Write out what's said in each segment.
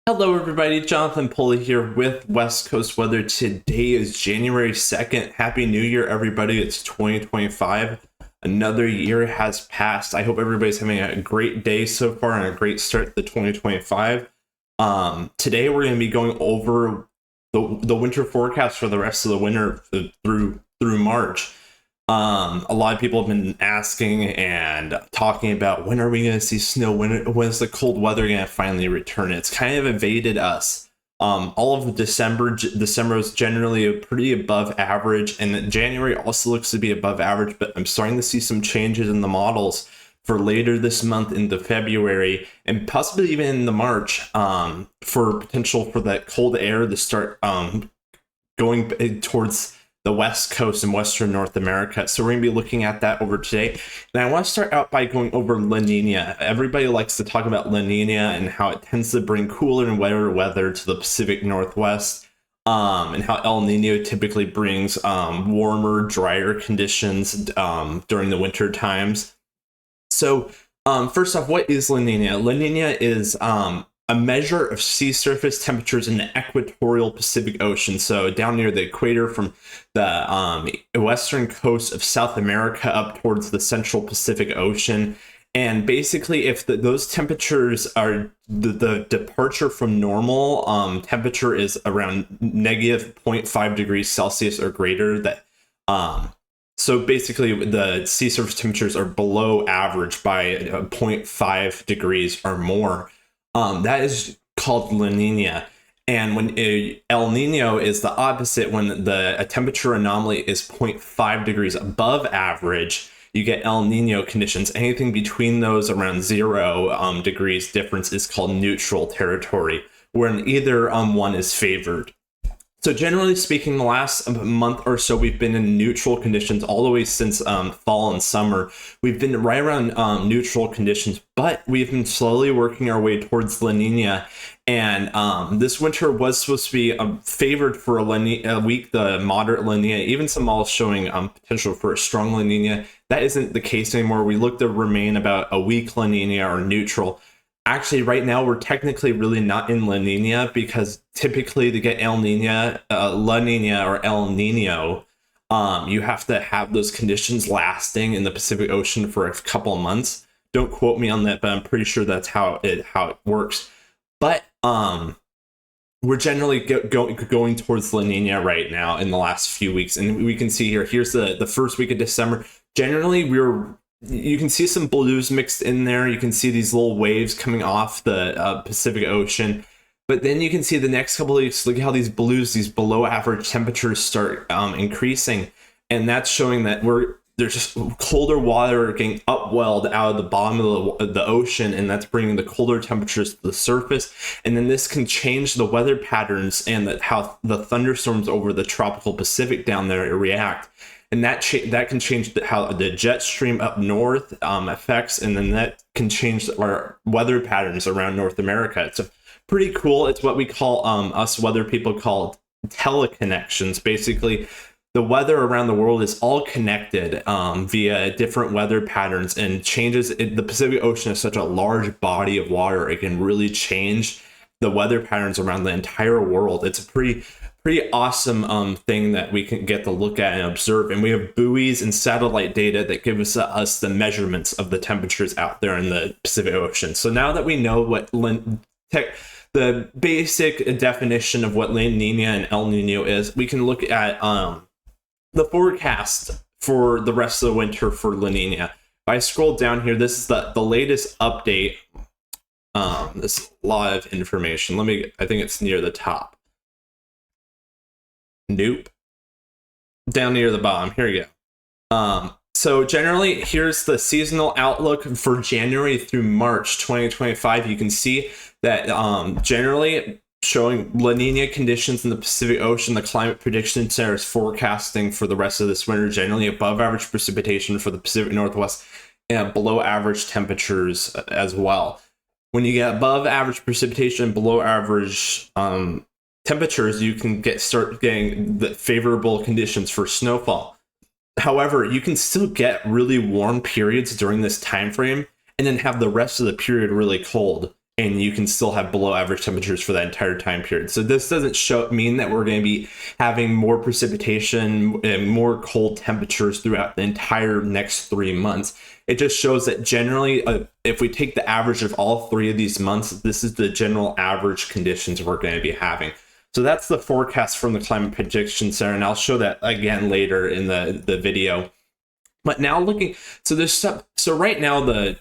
Hello, everybody. Jonathan Pulley here with West Coast Weather. Today is January 2nd. Happy New Year, everybody. It's 2025. Another year has passed. I hope everybody's having a great day so far and a great start to 2025. Today, we're going to be going over the winter forecast for the rest of the winter through March. A lot of people have been asking and talking about when are we going to see snow? When's the cold weather going to finally return? It's kind of evaded us. All of December is generally a pretty above average, and January also looks to be above average. But I'm starting to see some changes in the models for later this month into February and possibly even in the March for potential for that cold air to start going towards the West Coast and Western North America. So we're going to be looking at that over today. And I want to start out by going over La Niña. Everybody likes to talk about La Niña and how it tends to bring cooler and wetter weather to the Pacific Northwest, and how El Nino typically brings warmer, drier conditions during the winter times. So first off, what is La Niña? La Niña is a measure of sea surface temperatures in the equatorial Pacific Ocean, so down near the equator from the western coast of South America up towards the central Pacific Ocean. And basically, if those temperatures are the departure from normal temperature is around negative 0.5 degrees Celsius or greater, that so basically the sea surface temperatures are below average by 0.5 degrees or more. That is called La Niña. And when El Nino is the opposite, when a temperature anomaly is 0.5 degrees above average, you get El Nino conditions. Anything between those around 0 degrees difference is called neutral territory, where either one is favored. So generally speaking, the last month or so, we've been in neutral conditions all the way since fall and summer. We've been right around neutral conditions, but we've been slowly working our way towards La Niña. And this winter was supposed to be favored for a week, the moderate La Niña, even some models showing potential for a strong La Niña. That isn't the case anymore. We look to remain about a weak La Niña or neutral. Actually, right now, we're technically really not in La Niña, because typically to get La Niña or El Nino, you have to have those conditions lasting in the Pacific Ocean for a couple of months. Don't quote me on that, but I'm pretty sure that's how it works. But we're generally going towards La Niña right now in the last few weeks. And we can see here's the first week of December. Generally, you can see some blues mixed in there. You can see these little waves coming off the Pacific Ocean. But then you can see the next couple of weeks, look at how these blues, these below average temperatures start increasing. And that's showing that there's just colder water getting upwelled out of the bottom of the ocean. And that's bringing the colder temperatures to the surface. And then this can change the weather patterns and how the thunderstorms over the tropical Pacific down there react. And that can change how the jet stream up north affects, and then that can change our weather patterns around North America. It's pretty cool. It's what we call, us weather people call teleconnections. Basically, the weather around the world is all connected via different weather patterns, and changes. The Pacific Ocean is such a large body of water. It can really change the weather patterns around the entire world. It's a pretty awesome thing that we can get to look at and observe. And we have buoys and satellite data that give us the measurements of the temperatures out there in the Pacific Ocean. So now that we know what the basic definition of what La Niña and El Nino is, we can look at the forecast for the rest of the winter for La Niña. If I scroll down here, this is the latest update. This lot of information. I think it's near the top. Nope. Down near the bottom. Here we go. So generally, here's the seasonal outlook for January through March 2025. You can see that generally showing La Niña conditions in the Pacific Ocean. The Climate Prediction Center is forecasting for the rest of this winter generally above average precipitation for the Pacific Northwest and below average temperatures as well. When you get above average precipitation, below average temperatures, you can start getting the favorable conditions for snowfall. However, you can still get really warm periods during this time frame and then have the rest of the period really cold. and you can still have below average temperatures for that entire time period. So this doesn't mean that we're going to be having more precipitation and more cold temperatures throughout the entire next 3 months. It just shows that generally, if we take the average of all 3 of these months, this is the general average conditions we're going to be having. So that's the forecast from the Climate Prediction Center, and I'll show that again later in the video. But now looking, so there's stuff. So right now the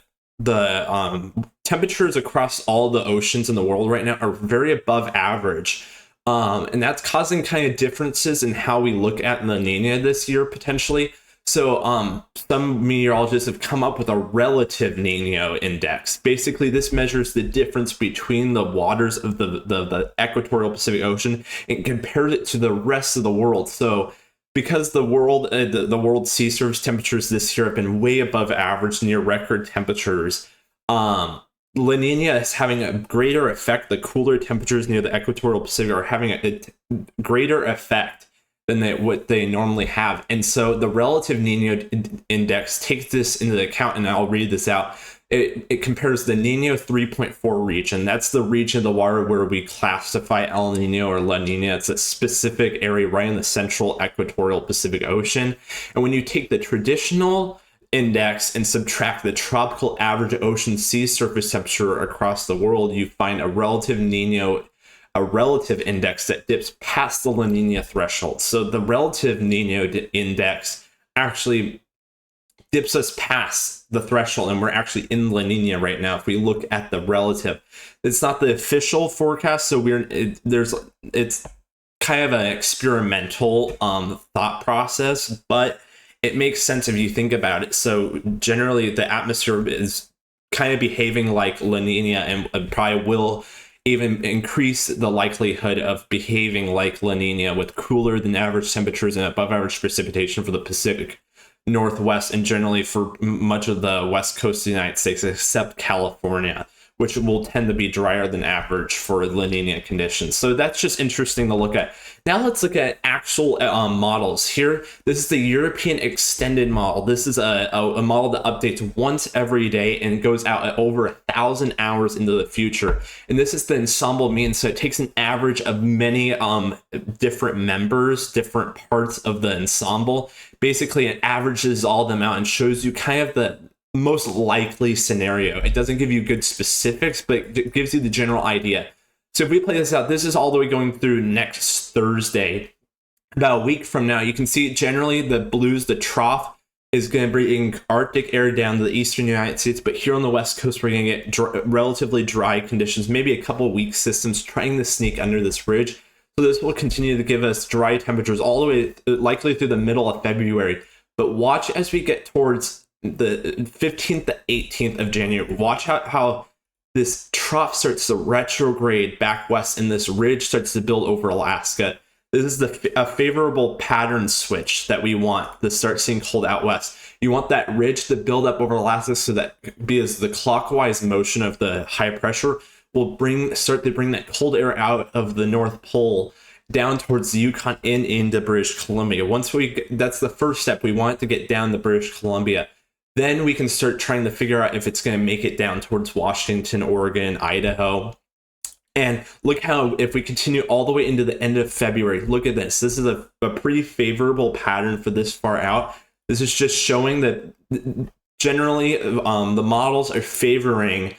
temperatures across all the oceans in the world right now are very above average, and that's causing kind of differences in how we look at La Niña this year potentially. So some meteorologists have come up with a relative Niño index. Basically, this measures the difference between the waters of the equatorial Pacific Ocean and compares it to the rest of the world. So because the world sea surface temperatures this year have been way above average, near record temperatures, La Niña is having a greater effect. The cooler temperatures near the equatorial Pacific are having a greater effect than what they normally have. And so the relative Niño index takes this into account, and I'll read this out. It compares the Niño 3.4 region. That's the region of the water where we classify El Niño or La Niña. It's a specific area right in the central equatorial Pacific Ocean. And when you take the traditional index and subtract the tropical average ocean sea surface temperature across the world, you find a relative index that dips past the La Niña threshold. So the relative Niño index actually dips us past the threshold, and we're actually in La Niña right now if we look at the relative. It's not the official forecast, so it's kind of an experimental thought process, but it makes sense if you think about it. So generally the atmosphere is kind of behaving like La Niña, and probably will even increase the likelihood of behaving like La Niña with cooler than average temperatures and above average precipitation for the Pacific Northwest and generally for much of the west coast of the United States, except California, which will tend to be drier than average for La Niña conditions. So that's just interesting to look at. Now let's look at actual models. Here, this is the European Extended Model. This is a model that updates once every day and goes out at over 1,000 hours into the future. And this is the ensemble mean, so it takes an average of many different members, different parts of the ensemble. Basically, it averages all of them out and shows you kind of the most likely scenario. It doesn't give you good specifics, but it gives you the general idea. So if we play this out, this is all the way going through next Thursday. About a week from now, you can see generally the blues, the trough is going to bring Arctic air down to the eastern United States, but here on the west coast, we're going to get relatively dry conditions, maybe a couple of weak systems trying to sneak under this ridge. So this will continue to give us dry temperatures all the way likely through the middle of February. But watch as we get towards the 15th to 18th of January, watch how this trough starts to retrograde back west and this ridge starts to build over Alaska. This is a favorable pattern switch that we want to start seeing cold out west. You want that ridge to build up over Alaska so that because the clockwise motion of the high pressure will start to bring that cold air out of the North Pole down towards the Yukon and into British Columbia. That's the first step. We want it to get down to British Columbia. Then we can start trying to figure out if it's going to make it down towards Washington, Oregon, Idaho. And look how, if we continue all the way into the end of February, look at this. This is a pretty favorable pattern for this far out. This is just showing that generally the models are favoring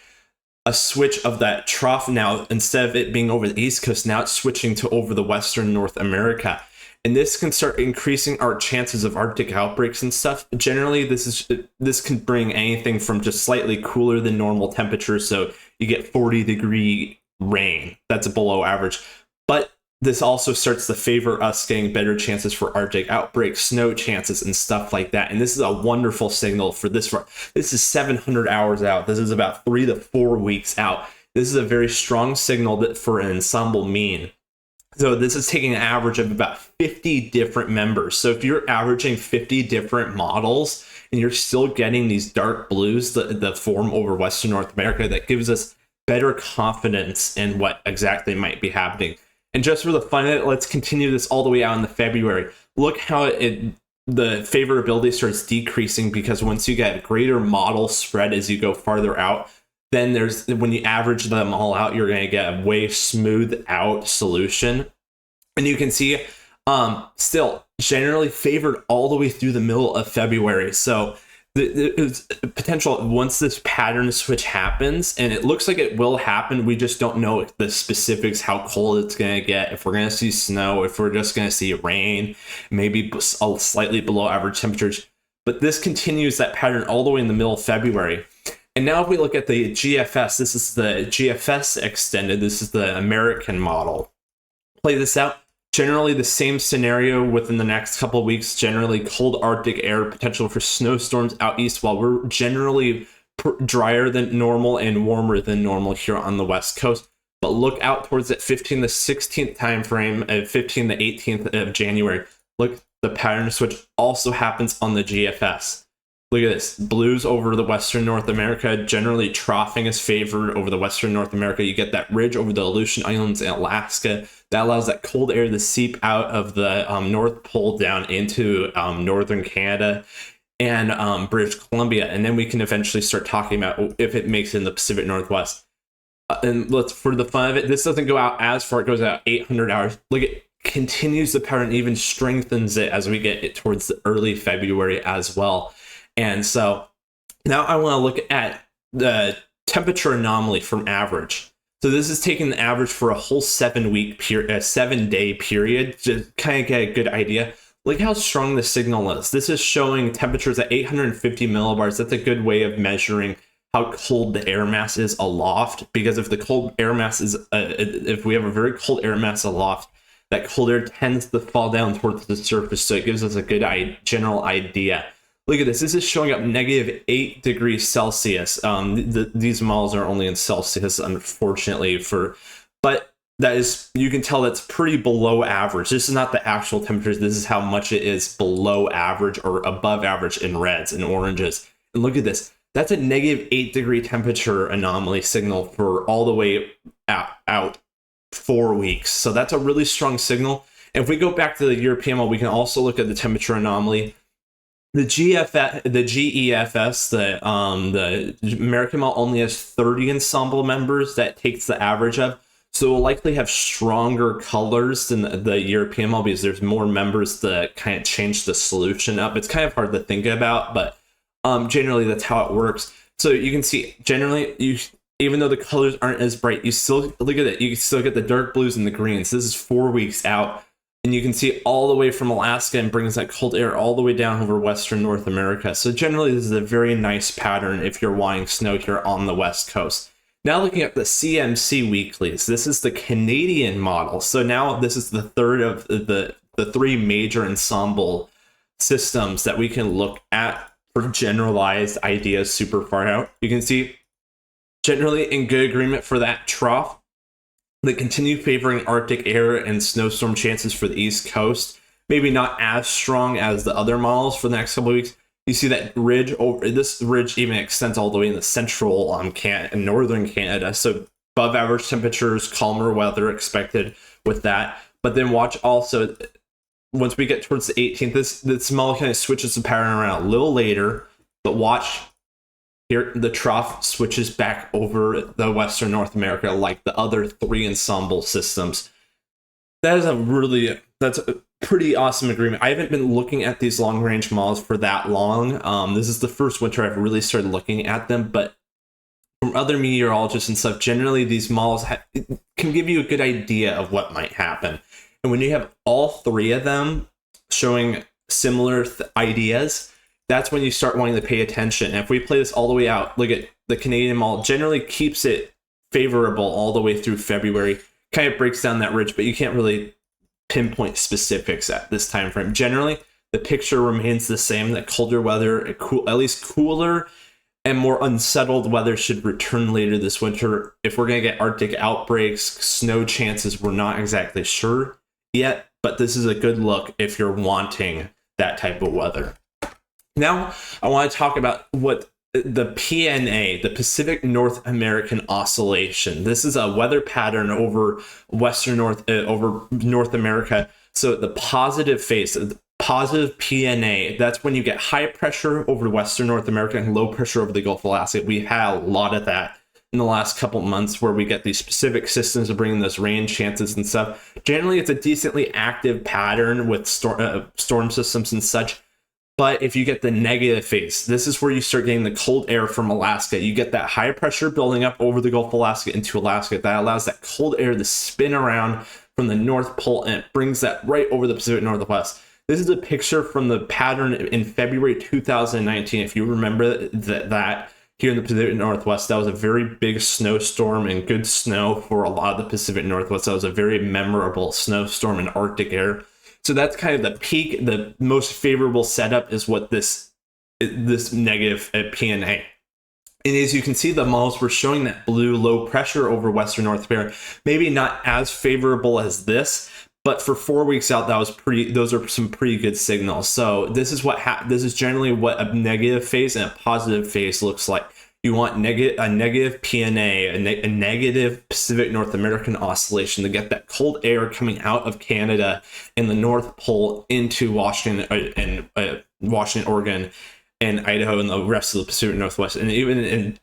a switch of that trough now. Instead of it being over the East Coast, now it's switching to over the Western North America. And this can start increasing our chances of Arctic outbreaks and stuff. Generally, this can bring anything from just slightly cooler than normal temperatures. So you get 40-degree rain. That's below average. But this also starts to favor us getting better chances for Arctic outbreaks, snow chances, and stuff like that. And this is a wonderful signal for this. This is 700 hours out. This is about 3 to 4 weeks out. This is a very strong signal for an ensemble mean. So this is taking an average of about 50 different members. So if you're averaging 50 different models and you're still getting these dark blues that form over Western North America, that gives us better confidence in what exactly might be happening. And just for the fun of it, let's continue this all the way out into February. Look how the favorability starts decreasing, because once you get greater model spread as you go farther out, then there's, when you average them all out, you're going to get a way smoothed out solution. And you can see still generally favored all the way through the middle of February. So there's potential once this pattern switch happens, and it looks like it will happen. We just don't know the specifics, how cold it's going to get, if we're going to see snow, if we're just going to see rain, maybe slightly below average temperatures. But this continues that pattern all the way in the middle of February. And now if we look at the GFS, this is the GFS extended. This is the American model. Play this out. Generally the same scenario within the next couple of weeks. Generally cold Arctic air, potential for snowstorms out east, while we're generally drier than normal and warmer than normal here on the West Coast. But look out towards that 15th to 16th time frame, 15th to 18th of January. Look, the pattern switch also happens on the GFS. Look at this. Blues over the Western North America. Generally, troughing is favored over the Western North America. You get that ridge over the Aleutian Islands in Alaska. That allows that cold air to seep out of the North Pole down into northern Canada and British Columbia. And then we can eventually start talking about if it makes it in the Pacific Northwest. And let's, for the fun of it, this doesn't go out as far. It goes out 800 hours. Look, it continues the pattern, even strengthens it as we get it towards the early February as well. And so now I want to look at the temperature anomaly from average. So this is taking the average for a whole 7-week period, a 7-day period, to kind of get a good idea. Look how strong the signal is. This is showing temperatures at 850 millibars. That's a good way of measuring how cold the air mass is aloft, because if the cold air mass is, if we have a very cold air mass aloft, that cold air tends to fall down towards the surface. So it gives us a good general idea. Look at this. This is showing up -8 degrees Celsius. These models are only in Celsius, unfortunately, but that is, you can tell that's pretty below average. This is not the actual temperatures. This is how much it is below average or above average in reds and oranges. And look at this. That's a -8 degree temperature anomaly signal for all the way out 4 weeks. So that's a really strong signal. And if we go back to the European model, we can also look at the temperature anomaly. The GFS, the GEFS, the American model only has 30 ensemble members that takes the average of. So we'll likely have stronger colors than the European model because there's more members that kind of change the solution up. It's kind of hard to think about, but generally that's how it works. So you can see generally, even though the colors aren't as bright, you still look at it. You can still get the dark blues and the greens. This is 4 weeks out. And you can see all the way from Alaska and brings that cold air all the way down over Western North America. So generally, this is a very nice pattern if you're wanting snow here on the West Coast. Now looking at the CMC weeklies, this is the Canadian model. So now this is the third of the 3 major ensemble systems that we can look at for generalized ideas super far out. You can see generally in good agreement for that trough. That continue favoring Arctic air and snowstorm chances for the East Coast. Maybe not as strong as the other models for the next couple of weeks. You see that ridge over, this ridge even extends all the way in the central and northern Canada. So above average temperatures, calmer weather expected with that. But then watch also, once we get towards the 18th, this model kind of switches the pattern around a little later. But watch. Here, the trough switches back over the Western North America like the other 3 ensemble systems. That's a pretty awesome agreement. I haven't been looking at these long range models for that long. This is the first winter I've really started looking at them, but from other meteorologists and stuff, generally these models can give you a good idea of what might happen. And when you have all 3 of them showing similar ideas, that's when you start wanting to pay attention. And if we play this all the way out, look at the Canadian model, generally keeps it favorable all the way through February, kind of breaks down that ridge, but you can't really pinpoint specifics at this time frame. Generally, the picture remains the same, that colder weather, at least cooler and more unsettled weather should return later this winter. If we're going to get Arctic outbreaks, snow chances, we're not exactly sure yet, but this is a good look if you're wanting that type of weather. Now, I want to talk about what the PNA, the Pacific North American Oscillation. This is a weather pattern over over North America. So the positive phase, the positive PNA, that's when you get high pressure over Western North America and low pressure over the Gulf of Alaska. We had a lot of that in the last couple months where we get these specific systems of bringing those rain chances and stuff. Generally, it's a decently active pattern with storm systems and such. But if you get the negative phase, this is where you start getting the cold air from Alaska. You get that high pressure building up over the Gulf of Alaska into Alaska. That allows that cold air to spin around from the North Pole, and it brings that right over the Pacific Northwest. This is a picture from the pattern in February 2019. If you remember that here in the Pacific Northwest, that was a very big snowstorm and good snow for a lot of the Pacific Northwest. That was a very memorable snowstorm in Arctic air. So that's kind of the peak. The most favorable setup is what this negative PNA. And as you can see, the models were showing that blue low pressure over Western North America. Maybe not as favorable as this, but for 4 weeks out, those are some pretty good signals. So this is this is generally what a negative phase and a positive phase looks like. You want a negative PNA, a negative Pacific North American oscillation to get that cold air coming out of Canada and the North Pole into Washington, Oregon, and Idaho, and the rest of the Pacific Northwest. And even in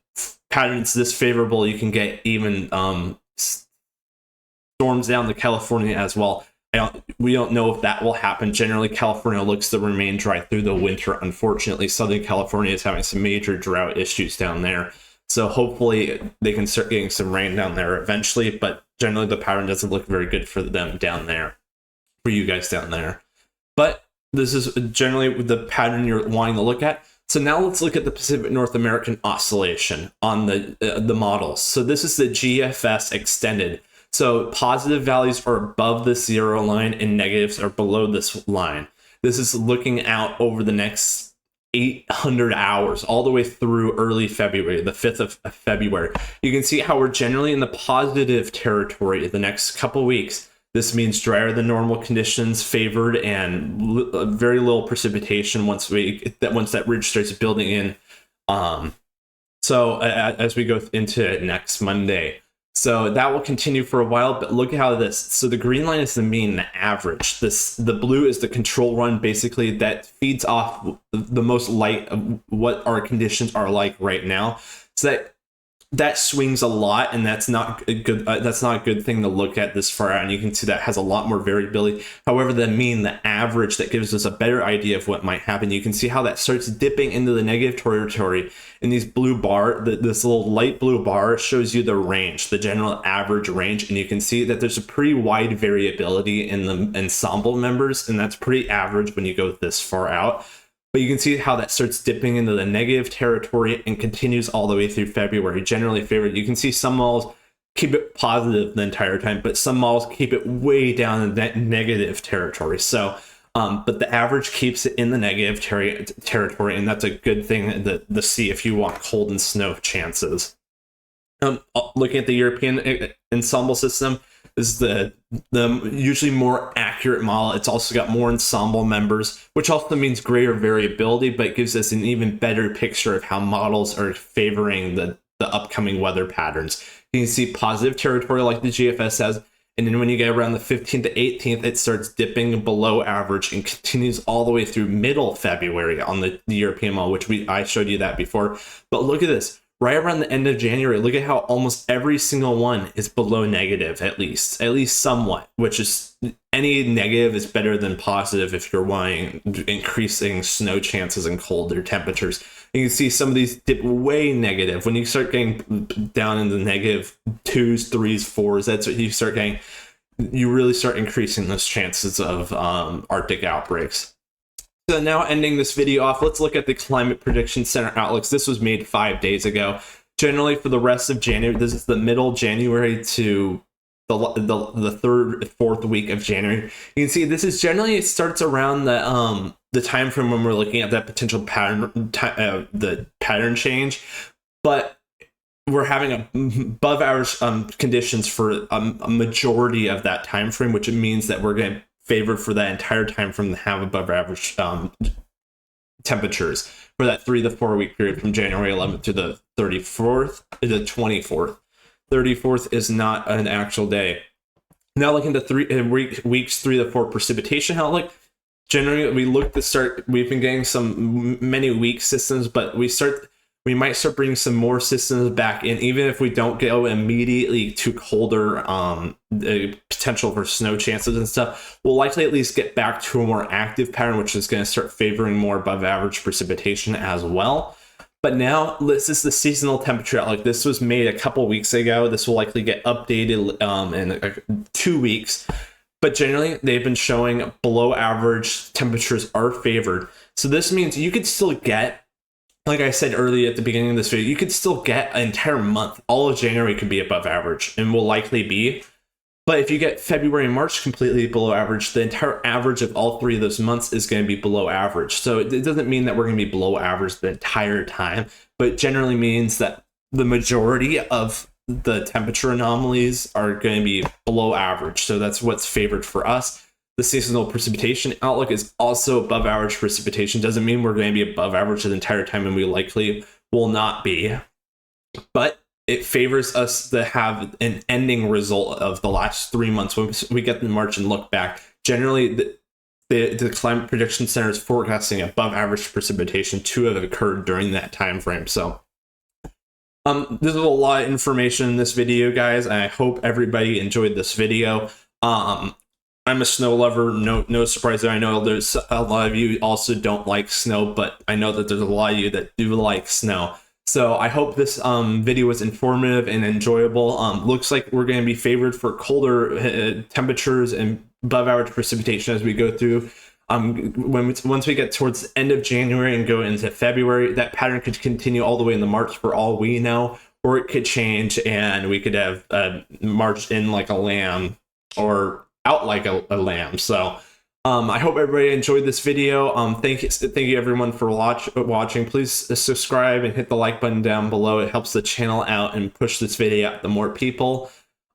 patterns this favorable, you can get even storms down to California as well. We don't know if that will happen. Generally, California looks to remain dry through the winter. Unfortunately, Southern California is having some major drought issues down there. So hopefully they can start getting some rain down there eventually. But generally, the pattern doesn't look very good for them down there, for you guys down there. But this is generally the pattern you're wanting to look at. So now let's look at the Pacific North American oscillation on the models. So this is the GFS extended. So positive values are above the 0 line and negatives are below this line. This is looking out over the next 800 hours, all the way through early February, the 5th of February. You can see how we're generally in the positive territory the next couple weeks. This means drier than normal conditions favored and very little precipitation once that ridge starts building in. So as we go into next Monday. So that will continue for a while, but look at how so the green line is the mean, the average. The blue is the control run, basically, that feeds off the most light of what our conditions are like right now. So that swings a lot, and that's not a good thing to look at this far out. And you can see that has a lot more variability. However, the mean, the average, that gives us a better idea of what might happen. You can see how that starts dipping into the negative territory. And these blue bar, this little light blue bar shows you the range, the general average range. And you can see that there's a pretty wide variability in the ensemble members, and that's pretty average when you go this far out. But you can see how that starts dipping into the negative territory and continues all the way through February, generally favored. You can see some models keep it positive the entire time, but some models keep it way down in that negative territory. So, but the average keeps it in the negative territory, and that's a good thing to see if you want cold and snow chances. Looking at the European ensemble system, this is the usually more accurate model. It's also got more ensemble members, which also means greater variability, but it gives us an even better picture of how models are favoring the upcoming weather patterns. You can see positive territory like the GFS has, and then when you get around the 15th to 18th, it starts dipping below average and continues all the way through middle February on the European model, which I showed you that before. But look at this. Right around the end of January, look at how almost every single one is below negative, at least somewhat, which is any negative is better than positive if you're wanting increasing snow chances and colder temperatures. You can see some of these dip way negative. When you start getting down into negative 2s, 3s, 4s, that's what you start getting. You really start increasing those chances of Arctic outbreaks. So now ending this video off, let's look at the Climate Prediction Center outlooks. This was made 5 days ago. Generally for the rest of January, this is the middle January to the third, fourth week of January. You can see this is generally, it starts around the time frame when we're looking at that potential pattern, the pattern change, but we're having above average conditions for a majority of that time frame, which means that we're going to favored for that entire time frame to have above average temperatures for that 3 to 4 week period from January 11th to the 34th to the 24th. 34th is not an actual day. Now looking at weeks 3 to 4 precipitation outlook. Generally, we've been getting some many weak systems, but we start we might start bringing some more systems back in, even if we don't go immediately to colder, the potential for snow chances and stuff. We'll likely at least get back to a more active pattern, which is going to start favoring more above average precipitation as well. But now this is the seasonal temperature outlook. This was made a couple weeks ago. This will likely get updated in 2 weeks. But generally, they've been showing below average temperatures are favored. So this means you could still get, like I said earlier at the beginning of this video, you could still get an entire month. All of January could be above average and will likely be. But if you get February and March completely below average, the entire average of all 3 of those months is going to be below average. So it doesn't mean that we're going to be below average the entire time, but it generally means that the majority of the temperature anomalies are going to be below average. So that's what's favored for us. The seasonal precipitation outlook is also above average precipitation. Doesn't mean we're going to be above average the entire time, and we likely will not be. But it favors us to have an ending result of the last 3 months. When we get in March and look back, generally the Climate Prediction Center is forecasting above average precipitation to have occurred during that time frame. So this is a lot of information in this video, guys. And I hope everybody enjoyed this video. I'm a snow lover, no surprise there. I know there's a lot of you also don't like snow, but I know that there's a lot of you that do like snow. So I hope this video was informative and enjoyable. Looks like we're going to be favored for colder temperatures and above average precipitation as we go through. Once we get towards the end of January and go into February, that pattern could continue all the way into March for all we know, or it could change and we could have March in like a lamb or out like a lamb. So I hope everybody enjoyed this video. Thank you everyone for watching. Please subscribe and hit the like button down below. It helps the channel out and push this video out to more people.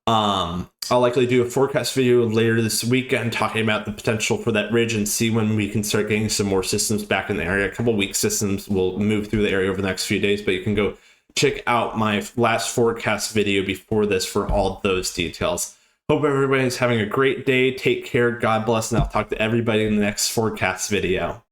I'll likely do a forecast video later this weekend talking about the potential for that ridge and see when we can start getting some more systems back in the area. A couple weak systems will move through the area over the next few days, but you can go check out my last forecast video before this for all those details. Hope everybody's having a great day. Take care. God bless. And I'll talk to everybody in the next forecast video.